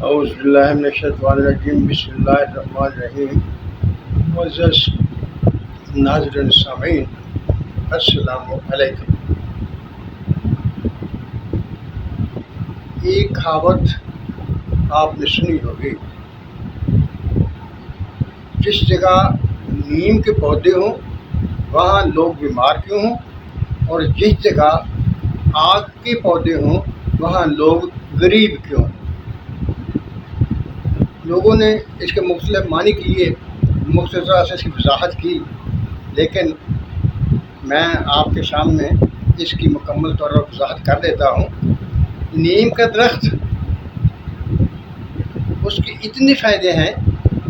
اعوذ باللہ من الشیطان الرجیم، بسم اللہ الرحمن الرحیم۔ معزز ناظرین سامعین، السلام علیکم۔ ایک کہاوت آپ نے سنی ہوگی، جس جگہ نیم کے پودے ہوں وہاں لوگ بیمار کیوں ہوں، اور جس جگہ آگ کے پودے ہوں وہاں لوگ غریب کیوں ہوں۔ لوگوں نے اس کے مختلف معنی کیے، مختلف طرح سے اس کی وضاحت کی، لیکن میں آپ کے سامنے اس کی مکمل طور پر وضاحت کر دیتا ہوں۔ نیم کا درخت، اس کے اتنے فائدے ہیں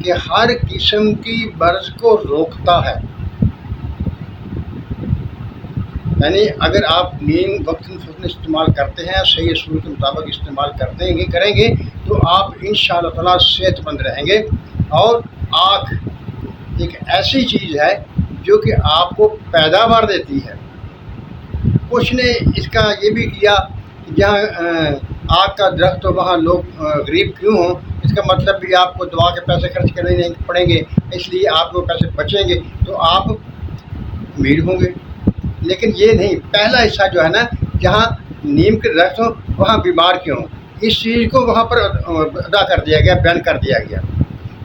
کہ ہر قسم کی مرض کو روکتا ہے۔ یعنی اگر آپ نیم وقتاً فوقتاً استعمال کرتے ہیں، صحیح اصول کے مطابق استعمال کریں گے تو آپ انشاءاللہ تعالیٰ صحت مند رہیں گے۔ اور آنکھ ایک ایسی چیز ہے جو کہ آپ کو پیداوار دیتی ہے۔ کچھ نے اس کا یہ بھی کیا کہ جہاں آگ کا درخت ہو وہاں لوگ غریب کیوں ہوں، اس کا مطلب بھی آپ کو دوا کے پیسے خرچ کرنے نہیں پڑیں گے، اس لیے آپ کو پیسے بچیں گے تو آپ امیر ہوں گے۔ لیکن یہ نہیں، پہلا حصہ جو ہے نا، جہاں نیم کے درخت ہوں وہاں بیمار کیوں ہوں، اس چیز کو وہاں پر ادا کر دیا گیا، بیان کر دیا گیا۔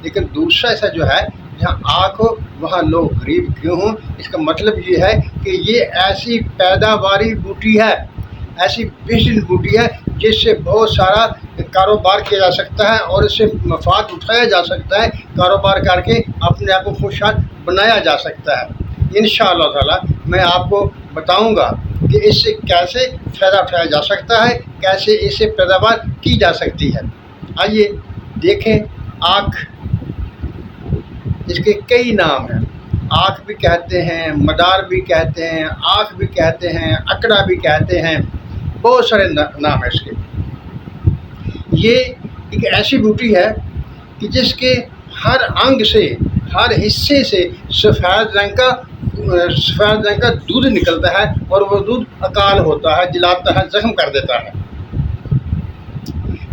لیکن دوسرا حصہ جو ہے، جہاں آگ ہو وہاں لوگ غریب کیوں ہوں، اس کا مطلب یہ ہے کہ یہ ایسی پیداواری بوٹی ہے، ایسی بہترین بوٹی ہے جس سے بہت سارا کاروبار کیا جا سکتا ہے اور اس سے مفاد اٹھایا جا سکتا ہے، کاروبار کر کے اپنے آپ کو خوشحال بنایا جا سکتا ہے۔ انشاءاللہ تعالیٰ میں آپ کو بتاؤں گا کہ اس سے کیسے فائدہ اٹھایا جا سکتا ہے، کیسے اس سے پیداوار کی جا سکتی ہے۔ آئیے دیکھیں۔ آنکھ، اس کے کئی نام ہیں۔ آنکھ بھی کہتے ہیں، مدار بھی کہتے ہیں، آنکھ بھی کہتے ہیں، اکڑا بھی کہتے ہیں، بہت سارے نام ہیں اس کے۔ یہ ایک ایسی بوٹی ہے کہ جس کے ہر انگ سے، ہر حصے سے سفید رنگ کا دودھ نکلتا ہے، اور وہ دودھ اکال ہوتا ہے، جلاتا ہے، زخم کر دیتا ہے۔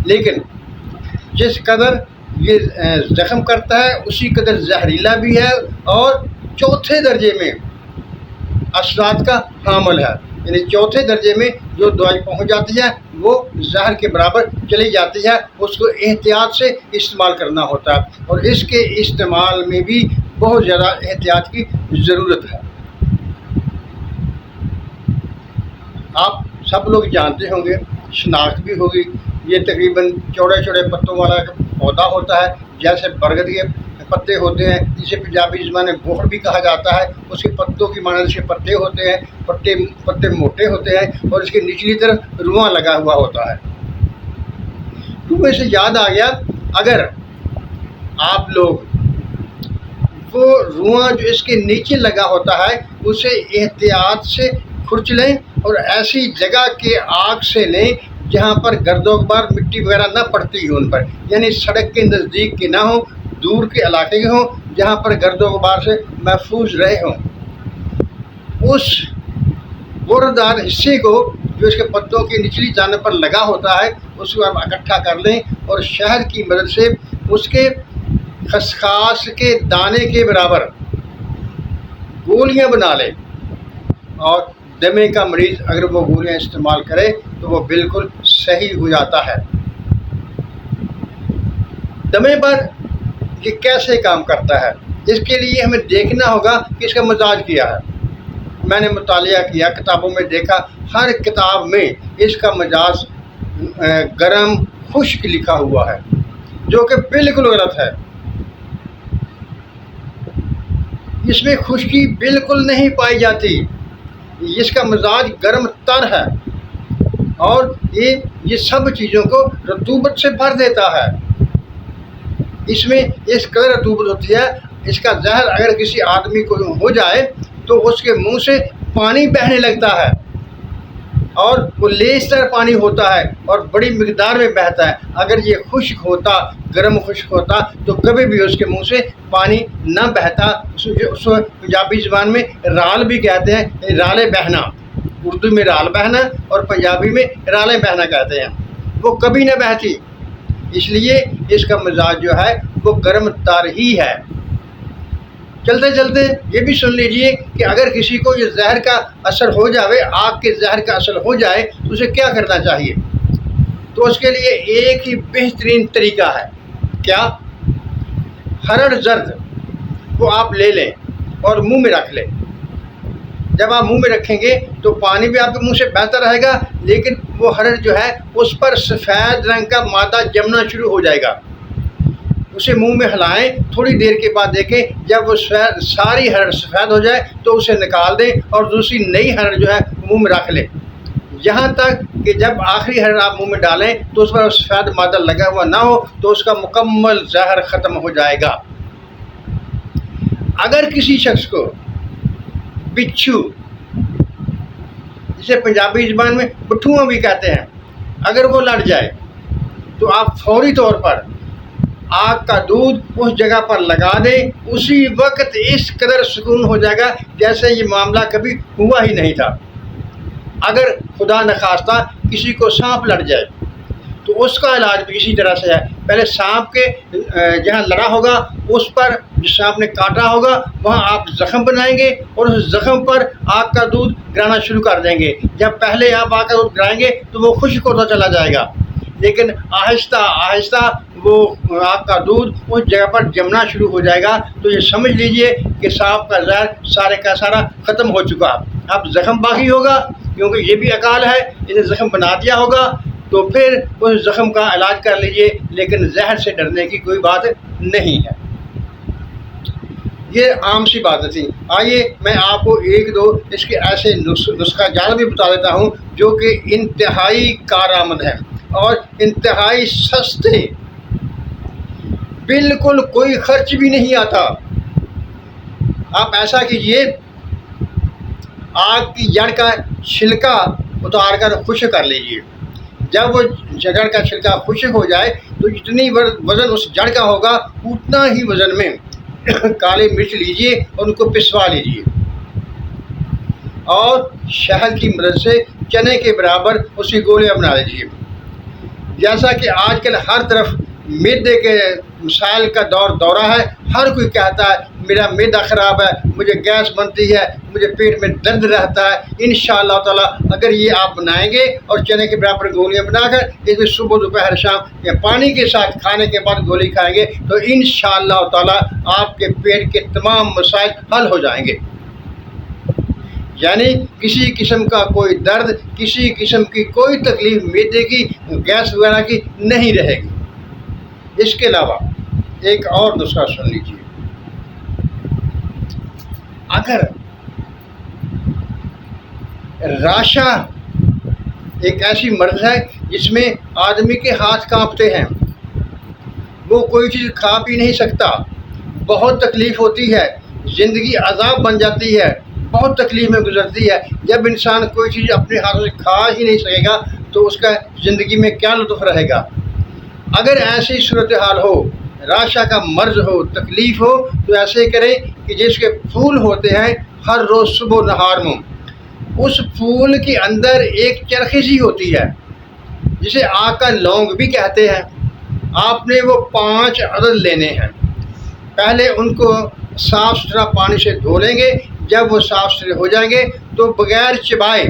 لیکن جس قدر یہ زخم کرتا ہے اسی قدر زہریلا بھی ہے، اور چوتھے درجے میں اثرات کا حامل ہے۔ یعنی چوتھے درجے میں جو دوائی پہنچ جاتی ہے وہ زہر کے برابر چلی جاتی ہے، اس کو احتیاط سے استعمال کرنا ہوتا ہے، اور اس کے استعمال میں بھی بہت زیادہ احتیاط کی ضرورت ہے۔ آپ سب لوگ جانتے ہوں گے، شناخت بھی ہوگی، یہ تقریباً چوڑے چوڑے پتوں والا ایک پودا ہوتا ہے، جیسے برگد کے پتے ہوتے ہیں، جسے پنجابی زبان میں بوہڑ بھی کہا جاتا ہے۔ اس کے پتوں کی مانند اس کے پتے ہوتے ہیں، پتے موٹے ہوتے ہیں، اور اس کے نچلی طرف رواں لگا ہوا ہوتا ہے۔ روئے سے یاد آ گیا، اگر آپ لوگ وہ رواں جو اس کے نیچے لگا ہوتا ہے اسے احتیاط سے کھرچ لیں، اور ایسی جگہ کے آگ سے لیں جہاں پر گرد و غبار، مٹی وغیرہ نہ پڑتی ہو ان پر، یعنی سڑک کے نزدیک کے نہ ہوں، دور کے علاقے کے ہوں جہاں پر گرد و غبار سے محفوظ رہے ہوں۔ اس بوردار حصے کو جو اس کے پتوں کی نچلی جانب پر لگا ہوتا ہے اس کو آپ اکٹھا کر لیں، اور شہد کی مدد سے اس کے خسخاس کے دانے کے برابر گولیاں بنا لیں، اور دمے کا مریض اگر وہ گولیاں استعمال کرے تو وہ بالکل صحیح ہو جاتا ہے۔ دمے پر یہ کیسے کام کرتا ہے، اس کے لیے ہمیں دیکھنا ہوگا کہ اس کا مزاج کیا ہے۔ میں نے مطالعہ کیا، کتابوں میں دیکھا، ہر کتاب میں اس کا مزاج گرم خشک لکھا ہوا ہے، جو کہ بالکل غلط ہے۔ اس میں خشکی بالکل نہیں پائی جاتی، اس کا مزاج گرم تر ہے، اور یہ سب چیزوں کو رطوبت سے بھر دیتا ہے۔ اس میں اس قدر رطوبت ہوتی ہے، اس کا زہر اگر کسی آدمی کو ہو جائے تو اس کے منہ سے پانی بہنے لگتا ہے، اور وہ لیس تر پانی ہوتا ہے اور بڑی مقدار میں بہتا ہے۔ اگر یہ خشک ہوتا، گرم خشک ہوتا تو کبھی بھی اس کے منہ سے پانی نہ بہتا۔ اس کو پنجابی زبان میں رال بھی کہتے ہیں، رالے بہنا، اردو میں رال بہنا اور پنجابی میں رالے بہنا کہتے ہیں۔ وہ کبھی نہ بہتی، اس لیے اس کا مزاج جو ہے وہ گرم تار ہی ہے۔ چلتے چلتے یہ بھی سن لیجئے کہ اگر کسی کو یہ زہر کا اثر ہو جائے، آگ کے زہر کا اثر ہو جائے تو اسے کیا کرنا چاہیے؟ تو اس کے لیے ایک ہی بہترین طریقہ ہے، کیا؟ ہرڑ زرد وہ آپ لے لیں اور منہ میں رکھ لیں۔ جب آپ منہ میں رکھیں گے تو پانی بھی آپ کے منہ سے بہتا رہے گا، لیکن وہ ہرڑ جو ہے اس پر سفید رنگ کا مادہ جمنا شروع ہو جائے گا۔ اسے منہ میں ہلائیں، تھوڑی دیر کے بعد دیکھیں جب وہ ساری ہرڑ سفید ہو جائے تو اسے نکال دیں اور دوسری نئی ہرڑ جو ہے منہ میں رکھ لیں، یہاں تک کہ جب آخری ہرڑ آپ منہ میں ڈالیں تو اس پر سفید مادہ لگا ہوا نہ ہو تو اس کا مکمل زہر ختم ہو جائے گا۔ اگر کسی شخص کو بچھو، جسے پنجابی زبان میں بٹھواں بھی کہتے ہیں، اگر وہ لڑ جائے تو آپ فوری طور پر آگ کا دودھ اس جگہ پر لگا دیں، اسی وقت اس قدر سکون ہو جائے گا جیسے یہ معاملہ کبھی ہوا ہی نہیں تھا۔ اگر خدا نخواستہ کسی کو سانپ لڑ جائے تو اس کا علاج بھی اسی طرح سے ہے۔ پہلے سانپ کے جہاں لڑا ہوگا اس پر جس سانپ نے کاٹا ہوگا وہاں آپ زخم بنائیں گے اور اس زخم پر آگ کا دودھ گرانا شروع کر دیں گے۔ جب پہلے آپ آگ کا دودھ گرائیں گے تو وہ خشک ہوتا چلا جائے گا، لیکن آہستہ آہستہ وہ آگ کا دودھ اس جگہ پر جمنا شروع ہو جائے گا، تو یہ سمجھ لیجئے کہ سانپ کا زہر سارے کا سارا ختم ہو چکا۔ اب زخم باقی ہوگا کیونکہ یہ بھی اکال ہے، اسے زخم بنا دیا ہوگا تو پھر اس زخم کا علاج کر لیجئے، لیکن زہر سے ڈرنے کی کوئی بات نہیں ہے۔ یہ عام سی باتیں تھیں۔ آئیے میں آپ کو ایک دو اس کے ایسے نسخہ جات بھی بتا دیتا ہوں جو کہ انتہائی کارآمد ہیں اور انتہائی سستے، بالکل کوئی خرچ بھی نہیں آتا۔ آپ ایسا کیجئے، آگ کی جڑ کا چھلکا اتار کر خشک کر لیجئے۔ جب وہ جڑ کا چھلکا خشک ہو جائے تو جتنی وزن اس جڑ کا ہوگا اتنا ہی وزن میں کالی مرچ لیجئے اور ان کو پسوا لیجئے اور شہد کی مدد سے چنے کے برابر اس کی گولیاں بنا لیجئے۔ جیسا کہ آج کل ہر طرف معدے کے مسائل کا دورہ ہے، ہر کوئی کہتا ہے میرا معدہ خراب ہے، مجھے گیس بنتی ہے، مجھے پیٹ میں درد رہتا ہے۔ انشاءاللہ تعالیٰ اگر یہ آپ بنائیں گے اور چنے کے برابر گولیاں بنا کر اس میں صبح دوپہر شام یا پانی کے ساتھ کھانے کے بعد گولی کھائیں گے تو انشاءاللہ تعالیٰ آپ کے پیٹ کے تمام مسائل حل ہو جائیں گے۔ یعنی کسی قسم کا کوئی درد، کسی قسم کی کوئی تکلیف معدے کی، گیس وغیرہ کی نہیں رہے گی۔ اس کے علاوہ ایک اور نسخہ سن لیجیے۔ اگر راشا ایک ایسی مرض ہے جس میں آدمی کے ہاتھ کانپتے ہیں، وہ کوئی چیز کھا پی نہیں سکتا، بہت تکلیف ہوتی ہے، زندگی عذاب بن جاتی ہے، بہت تکلیف میں گزرتی ہے۔ جب انسان کوئی چیز اپنے ہاتھوں سے کھا ہی نہیں سکے گا تو اس کا زندگی میں کیا لطف رہے گا؟ اگر ایسی صورتحال ہو، راشا کا مرض ہو، تکلیف ہو، تو ایسے کریں کہ جس کے پھول ہوتے ہیں ہر روز صبح و نہار میں، اس پھول کے اندر ایک چرخی سی ہوتی ہے جسے آگ کا لونگ بھی کہتے ہیں۔ آپ نے وہ 5 عدد لینے ہیں۔ پہلے ان کو صاف ستھرا پانی سے دھو لیں گے۔ جب وہ صاف ستھرے ہو جائیں گے تو بغیر چبائے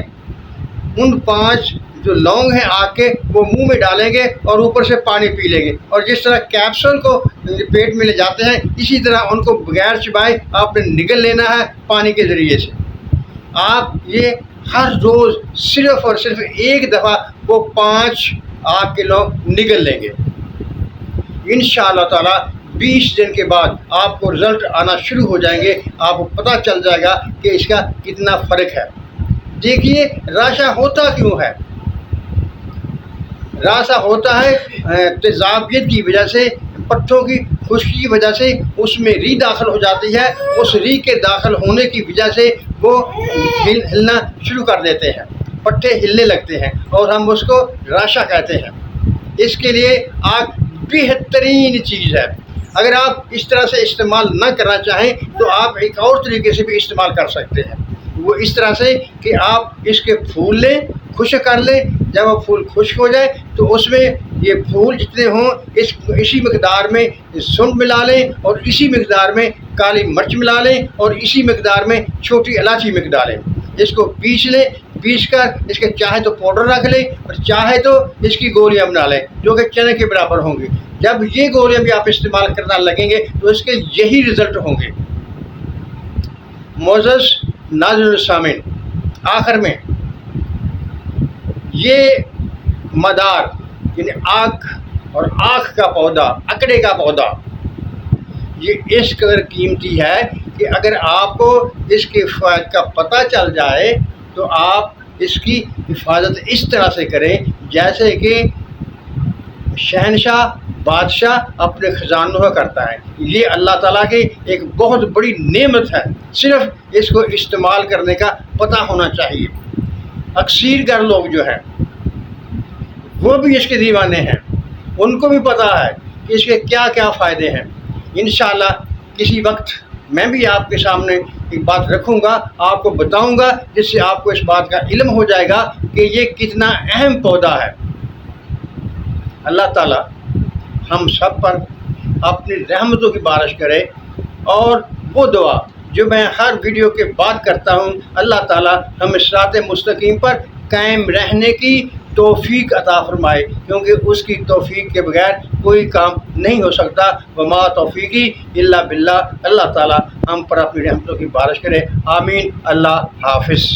ان 5 جو لونگ ہیں آگ کے وہ منہ میں ڈالیں گے اور اوپر سے پانی پی لیں گے، اور جس طرح کیپسول کو پیٹ میں لے جاتے ہیں اسی طرح ان کو بغیر چبائے آپ نے نگل لینا ہے پانی کے ذریعے سے۔ آپ یہ ہر روز صرف اور صرف ایک دفعہ وہ 5 آگ کے لونگ نگل لیں گے۔ انشاءاللہ تعالیٰ 20 دن کے بعد آپ کو رزلٹ آنا شروع ہو جائیں گے، آپ کو پتہ چل جائے گا کہ اس کا کتنا فرق ہے۔ دیکھیے راشا ہوتا کیوں ہے؟ راشا ہوتا ہے تیزابیت کی وجہ سے، پٹھوں کی خشکی کی وجہ سے اس میں ری داخل ہو جاتی ہے، اس ری کے داخل ہونے کی وجہ سے وہ ہلنا شروع کر دیتے ہیں، پٹھے ہلنے لگتے ہیں اور ہم اس کو راشا کہتے ہیں۔ اس کے لیے آگ بہترین چیز ہے۔ اگر آپ اس طرح سے استعمال نہ کرنا چاہیں تو آپ ایک اور طریقے سے بھی استعمال کر سکتے ہیں۔ وہ اس طرح سے کہ آپ اس کے پھول لیں، خشک کر لیں، جب وہ پھول خشک ہو جائے تو اس میں یہ پھول جتنے ہوں اسی مقدار میں سونڈ ملا لیں اور اسی مقدار میں کالی مرچ ملا لیں اور اسی مقدار میں چھوٹی الائچی مکس ڈالیں. اس کو پیس لیں، پیس کر اس کے چاہے تو پاؤڈر رکھ لیں اور چاہے تو اس کی گولیاں بنا لیں جو کہ چنے کے برابر ہوں گی. جب یہ گولیاں بھی آپ استعمال کرنا لگیں گے تو اس کے یہی رزلٹ ہوں گے. معزز ناظرین السامعین، آخر میں یہ مدار یعنی آنکھ اور آنکھ کا پودا، اکڑے کا پودا، یہ اس قدر قیمتی ہے کہ اگر آپ کو اس کے فوائد کا پتہ چل جائے تو آپ اس کی حفاظت اس طرح سے کریں جیسے کہ شہنشاہ بادشاہ اپنے خزانوں کا کرتا ہے. یہ اللہ تعالیٰ کی ایک بہت بڑی نعمت ہے، صرف اس کو استعمال کرنے کا پتہ ہونا چاہیے. اکثر گر لوگ جو ہیں وہ بھی اس کے دیوانے ہیں، ان کو بھی پتہ ہے کہ اس کے کیا کیا فائدے ہیں. انشاءاللہ کسی وقت میں بھی آپ کے سامنے ایک بات رکھوں گا، آپ کو بتاؤں گا، جس سے آپ کو اس بات کا علم ہو جائے گا کہ یہ کتنا اہم پودا ہے. اللہ تعالیٰ ہم سب پر اپنی رحمتوں کی بارش کرے، اور وہ دعا جو میں ہر ویڈیو کے بعد کرتا ہوں، اللہ تعالیٰ ہمیں صراط مستقیم پر قائم رہنے کی توفیق عطا فرمائے، کیونکہ اس کی توفیق کے بغیر کوئی کام نہیں ہو سکتا. وما توفیقی الا باللہ. اللہ تعالیٰ ہم پر اپنی رحمتوں کی بارش کرے. آمین. اللہ حافظ.